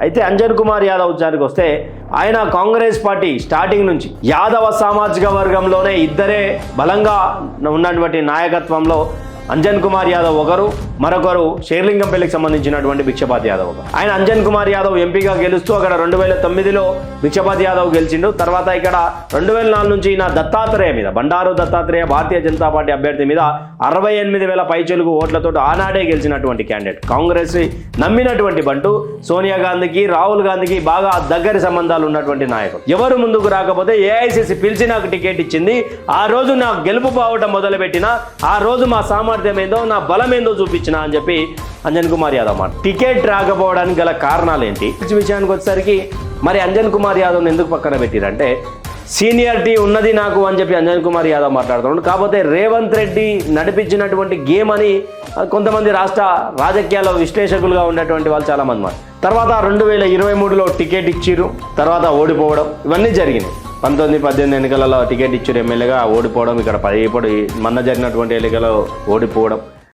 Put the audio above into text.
అయితే అంజన్ కుమార్ యాదవ్ విషయానికి వస్తే ఆయన కాంగ్రెస్ పార్టీ స్టార్టింగ్ నుంచి యాదవ సామాజిక వర్గంలోనే ఇద్దరే బలంగా ఉన్నటువంటి నాయకత్వంలో అంజన్ కుమార్ యాదవ్ ఒకరు, మరొకరు షేర్లింగంపల్లికి సంబంధించినటువంటి భిక్షపతి యాదవ్ ఒకరు. ఆయన అంజన్ కుమార్ యాదవ్ ఎంపీగా గెలుస్తూ అక్కడ 2009లో భిక్షపతి యాదవ్ గెలిచిండు. తర్వాత ఇక్కడ 2004 నుంచి నా దత్తాత్రేయ మీద, బండారు దత్తాత్రేయ భారతీయ జనతా పార్టీ అభ్యర్థి మీద 68,000 పైచిలుకు ఓట్లతో ఆనాడే గెలిచినటువంటి క్యాండిడేట్. కాంగ్రెస్ నమ్మినటువంటి బంటూ సోనియా గాంధీకి, రాహుల్ గాంధీకి బాగా దగ్గరి సంబంధాలు ఉన్నటువంటి నాయకుడు. ఎవరు ముందుకు రాకపోతే ఏఐసిసి పిలిచి నాకు టికెట్ ఇచ్చింది. ఆ రోజు నాకు గెలుపు పోవటం మొదలుపెట్టిన, ఆ రోజు మా ఏందో నా బలం ఏందో చూపించిన అని చెప్పి అంజన్ కుమార్ యాదవ్ మాట. టికెట్ రాకపోవడానికి గల కారణాలు ఏంటి విషయానికి వచ్చేసరికి మరి అంజన్ కుమార్ యాదవ్ని ఎందుకు పక్కన పెట్టిరంటే సీనియారిటీ ఉన్నది నాకు అని చెప్పి అంజన్ కుమార్ యాదవ్ మాట్లాడుతున్నాడు. కాకపోతే రేవంత్ రెడ్డి నడిపించినటువంటి గేమ్ అని కొంతమంది రాష్ట్ర రాజకీయాల విశ్లేషకులుగా ఉన్నటువంటి వాళ్ళు చాలామంది మాట. తర్వాత 2023లో టికెట్ ఇచ్చిర్రు, తర్వాత ఓడిపోవడం, ఇవన్నీ జరిగినాయి. 19-18 ఎన్నికలలో టికెట్ ఇచ్చారు, ఎమ్మెల్యేగా ఓడిపోవడం, ఇక్కడ ఇప్పుడు మొన్న జరిగినటువంటి ఎన్నికల్లో ఓడిపోవడం.